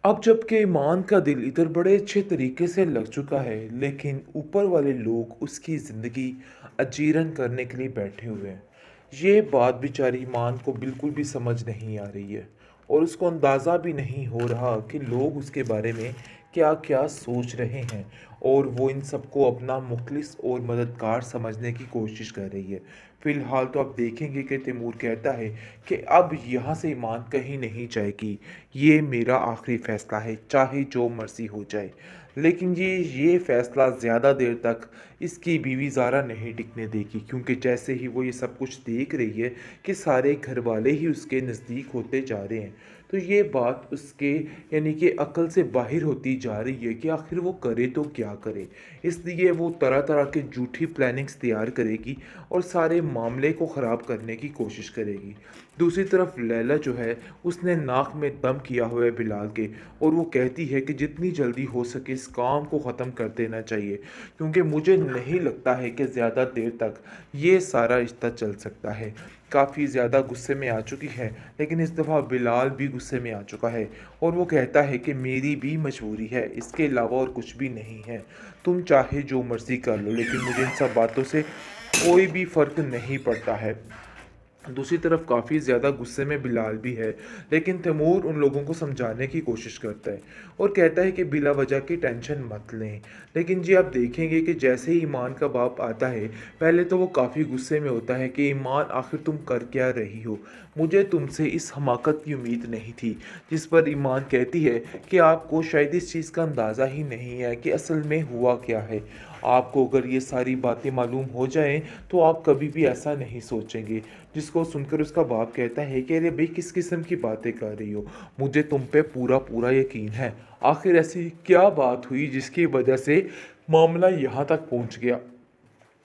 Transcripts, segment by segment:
अब जबकि ईमान का दिल इधर बड़े अच्छे तरीके से लग चुका है, लेकिन ऊपर वाले लोग उसकी ज़िंदगी अजीरन करने के लिए बैठे हुए हैं। ये बात बेचारी ईमान को बिल्कुल भी समझ नहीं आ रही है और उसको अंदाज़ा भी नहीं हो रहा कि लोग उसके बारे में क्या क्या सोच रहे हैं। और वो इन सबको अपना मुखलिस और मददगार समझने की कोशिश कर रही है। फ़िलहाल तो आप देखेंगे कि तैमूर कहता है कि अब यहाँ से ईमान कहीं नहीं जाएगी। ये मेरा आखिरी फ़ैसला है, चाहे जो मर्ज़ी हो जाए। लेकिन ये फ़ैसला ज़्यादा देर तक इसकी बीवी ज़ारा नहीं टिकने देगी, क्योंकि जैसे ही वो ये सब कुछ देख रही है कि सारे घरवाले ही उसके नज़दीक होते जा रहे हैं, तो ये बात उसके यानी कि अक्ल से बाहर होती जा रही है कि आखिर वो करे तो क्या करे। इसलिए वो तरह तरह के झूठी प्लानिंग्स तैयार करेगी और सारे मामले को ख़राब करने की कोशिश करेगी। दूसरी तरफ लैला जो है, उसने नाक में दम किया हुआ है बिलाल के, और वो कहती है कि जितनी जल्दी हो सके इस काम को ख़त्म कर देना चाहिए, क्योंकि मुझे नहीं लगता है कि ज़्यादा देर तक ये सारा रिश्ता चल सकता है। काफ़ी ज़्यादा गुस्से में आ चुकी है, लेकिन इस दफ़ा बिलाल भी गुस्से में आ चुका है और वो कहता है कि मेरी भी मजबूरी है, इसके अलावा और कुछ भी नहीं है। तुम चाहे जो मर्ज़ी कर लो, लेकिन मुझे इन सब बातों से कोई भी फ़र्क नहीं पड़ता है। दूसरी तरफ काफ़ी ज़्यादा गुस्से में बिलाल भी है, लेकिन तैमूर उन लोगों को समझाने की कोशिश करता है और कहता है कि बिला वजह की टेंशन मत लें। लेकिन जी आप देखेंगे कि जैसे ही ईमान का बाप आता है, पहले तो वो काफ़ी गुस्से में होता है कि ईमान आखिर तुम कर क्या रही हो, मुझे तुमसे इस हमाकत की उम्मीद नहीं थी। जिस पर ईमान कहती है कि आपको शायद इस चीज़ का अंदाज़ा ही नहीं है कि असल में हुआ क्या है। आपको अगर ये सारी बातें मालूम हो जाएं तो आप कभी भी ऐसा नहीं सोचेंगे। जिसको सुनकर उसका बाप कहता है कि अरे भाई किस किस्म की बातें कर रही हो, मुझे तुम पे पूरा पूरा यकीन है। आखिर ऐसी क्या बात हुई जिसकी वजह से मामला यहाँ तक पहुँच गया।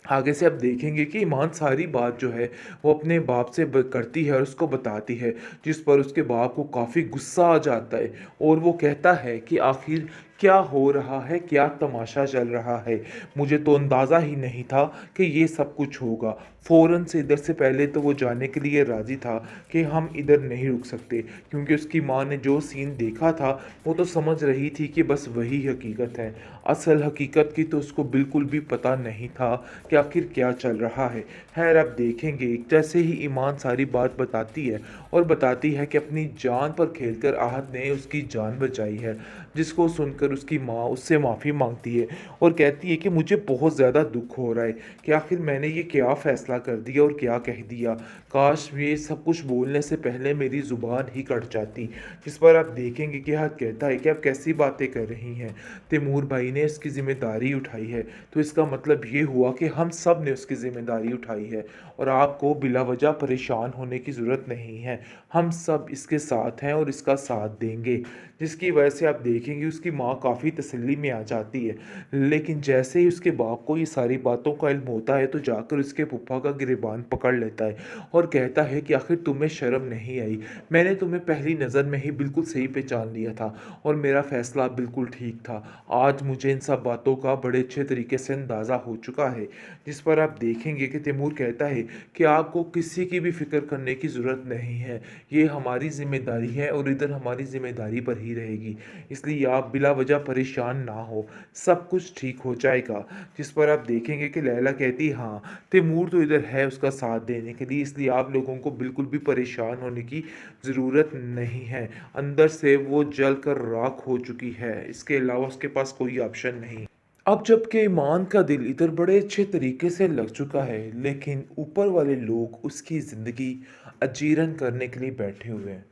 आगे से आप देखेंगे कि ईमान सारी बात जो है वो अपने बाप से करती है और उसको बताती है, जिस पर उसके बाप को काफ़ी गुस्सा आ जाता है और वो कहता है कि आखिर क्या हो रहा है, क्या तमाशा चल रहा है। मुझे तो अंदाज़ा ही नहीं था कि ये सब कुछ होगा। फ़ौरन से इधर से पहले तो वो जाने के लिए राज़ी था कि हम इधर नहीं रुक सकते, क्योंकि उसकी माँ ने जो सीन देखा था वो तो समझ रही थी कि बस वही हकीकत है। असल हकीकत की तो उसको बिल्कुल भी पता नहीं था कि आखिर क्या चल रहा है। खैर आप देखेंगे जैसे ही ईमान सारी बात बताती है और बताती है कि अपनी जान पर खेलकर आहत ने उसकी जान बचाई है, जिसको सुनकर उसकी माँ उससे माफ़ी मांगती है और कहती है कि मुझे बहुत ज़्यादा दुख हो रहा है कि आखिर मैंने ये क्या फ़ैसला कर दिया और क्या कह दिया। काश ये सब कुछ बोलने से पहले मेरी ज़ुबान ही कट जाती। जिस पर आप देखेंगे कि हाथ कहता है कि आप कैसी बातें कर रही हैं, तैमूर भाई ने इसकी ज़िम्मेदारी उठाई है, तो इसका मतलब ये हुआ कि हम सब ने उसकी ज़िम्मेदारी उठाई है और आपको बिला वजह परेशान होने की ज़रूरत नहीं है। हम सब इसके साथ हैं और इसका साथ देंगे। जिसकी वजह से आप देखेंगे उसकी माँ काफ़ी तसल्ली में आ जाती है। लेकिन जैसे ही उसके बाप को ये सारी बातों का इल्म होता है, तो जाकर उसके फूफा का गिरबान पकड़ लेता है और कहता है कि आखिर तुम्हें शर्म नहीं आई। मैंने तुम्हें पहली नज़र में ही बिल्कुल सही पहचान लिया था और मेरा फ़ैसला बिल्कुल ठीक था। आज मुझे इन सब बातों का बड़े अच्छे तरीके से अंदाज़ा हो चुका है। जिस पर आप देखेंगे कि तैमूर कहता है कि आपको किसी की भी फ़िक्र करने की ज़रूरत नहीं है। ये हमारी ज़िम्मेदारी है और इधर हमारी ज़िम्मेदारी पर ही रहेगी। इसलिए आप बिला वजह परेशान ना हो, सब कुछ ठीक हो जाएगा। जिस पर आप देखेंगे कि लैला कहती हाँ, तैमूर तो इधर है उसका साथ देने के लिए, इसलिए आप लोगों को बिल्कुल भी परेशान होने की ज़रूरत नहीं है। अंदर से वो जल कर राख हो चुकी है, इसके अलावा उसके पास कोई ऑप्शन नहीं। अब जबकि ईमान का दिल इधर बड़े अच्छे तरीके से लग चुका है, लेकिन ऊपर वाले लोग उसकी ज़िंदगी अजीरन करने के लिए बैठे हुए हैं।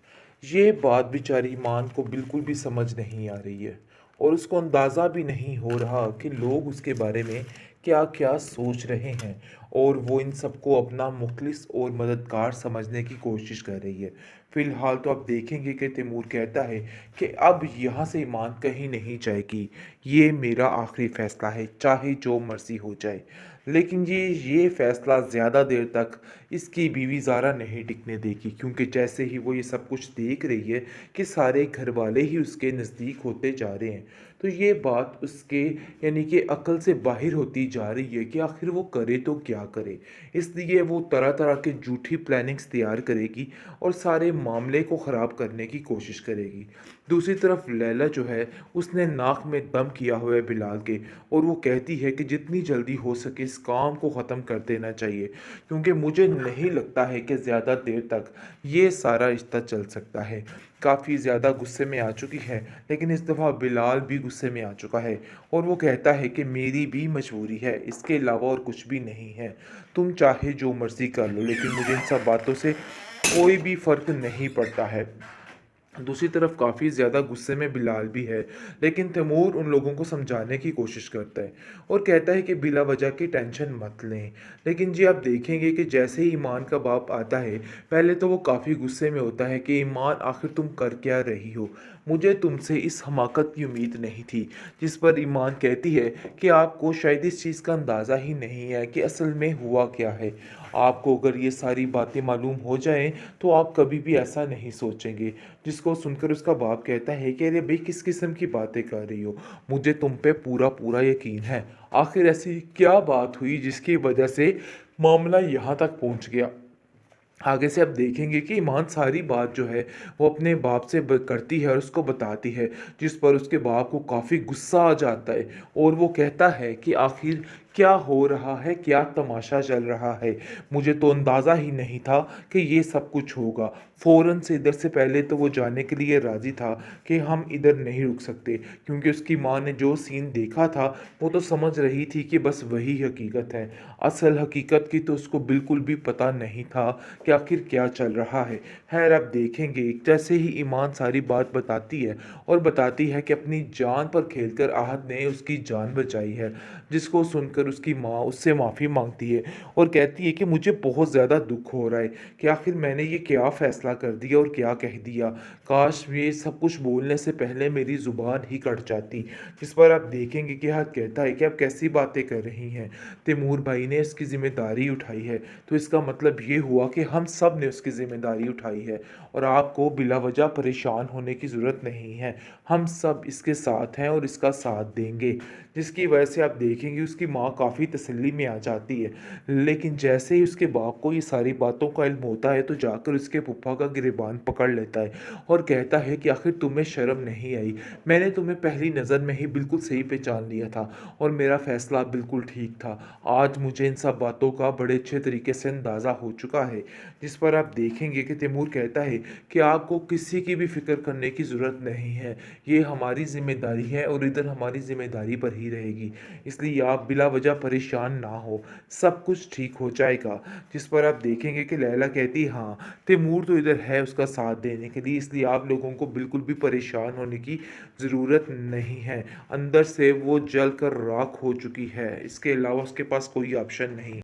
ये बात बेचारी ईमान को बिल्कुल भी समझ नहीं आ रही है और उसको अंदाज़ा भी नहीं हो रहा कि लोग उसके बारे में क्या क्या सोच रहे हैं और वो इन सबको अपना मुखलिस और मददगार समझने की कोशिश कर रही है। फ़िलहाल तो आप देखेंगे कि तैमूर कहता है कि अब यहाँ से ईमान कहीं नहीं जाएगी। ये मेरा आखिरी फ़ैसला है, चाहे जो मर्ज़ी हो जाए। लेकिन ये फ़ैसला ज़्यादा देर तक इसकी बीवी ज़ारा नहीं टिकने देगी, क्योंकि जैसे ही वो ये सब कुछ देख रही है कि सारे घरवाले ही उसके नज़दीक होते जा रहे हैं, तो ये बात उसके यानी कि अक्ल से बाहर होती जा रही है कि आखिर वो करे तो क्या करे। इसलिए वो तरह तरह के झूठी प्लानिंग्स तैयार करेगी और सारे मामले को ख़राब करने की कोशिश करेगी। दूसरी तरफ लैला जो है उसने नाक में दम किया हुआ है बिलाल के, और वो कहती है कि जितनी जल्दी हो सके इस काम को ख़त्म कर देना चाहिए, क्योंकि मुझे नहीं लगता है कि ज़्यादा देर तक ये सारा रिश्ता चल सकता है। काफ़ी ज़्यादा गुस्से में आ चुकी है, लेकिन इस दफ़ा बिलाल भी गुस्से में आ चुका है, और वो कहता है कि मेरी भी मजबूरी है, इसके अलावा और कुछ भी नहीं है। तुम चाहे जो मर्ज़ी कर लो, लेकिन मुझे इन सब बातों से कोई भी फ़र्क नहीं पड़ता है। दूसरी तरफ काफ़ी ज़्यादा गुस्से में बिलाल भी है, लेकिन तैमूर उन लोगों को समझाने की कोशिश करता है और कहता है कि बिला वजह की टेंशन मत लें। लेकिन जी आप देखेंगे कि जैसे ही ईमान का बाप आता है, पहले तो वो काफ़ी गुस्से में होता है कि ईमान आखिर तुम कर क्या रही हो, मुझे तुमसे इस हमाकत की उम्मीद नहीं थी। जिस पर ईमान कहती है कि आपको शायद इस चीज़ का अंदाज़ा ही नहीं है कि असल में हुआ क्या है। आपको अगर ये सारी बातें मालूम हो जाएं तो आप कभी भी ऐसा नहीं सोचेंगे। जिसको सुनकर उसका बाप कहता है कि अरे भाई किस किस्म की बातें कर रही हो, मुझे तुम पे पूरा पूरा यकीन है। आखिर ऐसी क्या बात हुई जिसकी वजह से मामला यहाँ तक पहुँच गया। आगे से आप देखेंगे कि ईमान सारी बात जो है वो अपने बाप से करती है और उसको बताती है, जिस पर उसके बाप को काफ़ी गुस्सा आ जाता है और वो कहता है कि आखिर क्या हो रहा है, क्या तमाशा चल रहा है, मुझे तो अंदाज़ा ही नहीं था कि ये सब कुछ होगा। फ़ौरन से इधर से पहले तो वो जाने के लिए राज़ी था कि हम इधर नहीं रुक सकते, क्योंकि उसकी माँ ने जो सीन देखा था वो तो समझ रही थी कि बस वही हकीकत है। असल हकीकत की तो उसको बिल्कुल भी पता नहीं था कि आखिर क्या चल रहा है। खैर आप देखेंगे जैसे ही ईमान सारी बात बताती है और बताती है कि अपनी जान पर खेलकर आहत ने उसकी जान बचाई है, जिसको सुनकर उसकी माँ उससे माफ़ी मांगती है और कहती है कि मुझे बहुत ज़्यादा दुख हो रहा है कि आखिर मैंने ये क्या फ़ैसला कर दिया और क्या कह दिया। काश ये सब कुछ बोलने से पहले मेरी ज़ुबान ही कट जाती। जिस पर आप देखेंगे कि हद कहता है कि आप कैसी बातें कर रही हैं, तैमूर भाई ने इसकी ज़िम्मेदारी उठाई है, तो इसका मतलब ये हुआ कि हम सब ने उसकी ज़िम्मेदारी उठाई है और आपको बिला वजह परेशान होने की ज़रूरत नहीं है। हम सब इसके साथ हैं और इसका साथ देंगे। जिसकी वजह से आप देखेंगे उसकी माँ काफ़ी तसल्ली में आ जाती है। लेकिन जैसे ही उसके बाप को ये सारी बातों का इल्म होता है, तो जाकर उसके फूफा का गिरबान पकड़ लेता है और कहता है कि आखिर तुम्हें शर्म नहीं आई, मैंने तुम्हें पहली नज़र में ही बिल्कुल सही पहचान लिया था और मेरा फ़ैसला बिल्कुल ठीक था। आज मुझे इन सब बातों का बड़े अच्छे तरीके से अंदाज़ा हो चुका है। जिस पर आप देखेंगे कि तैमूर कहता है कि आपको किसी की भी फ़िक्र करने की ज़रूरत नहीं है, ये हमारी ज़िम्मेदारी है और इधर हमारी ज़िम्मेदारी पर ही रहेगी, इसलिए आप बिला वजह परेशान ना हो, सब कुछ ठीक हो जाएगा। जिस पर आप देखेंगे कि लैला कहती हाँ, तैमूर तो इधर है उसका साथ देने के लिए, इसलिए आप लोगों को बिल्कुल भी परेशान होने की ज़रूरत नहीं है। अंदर से वो जल कर राख हो चुकी है, इसके अलावा उसके पास कोई ऑप्शन नहीं।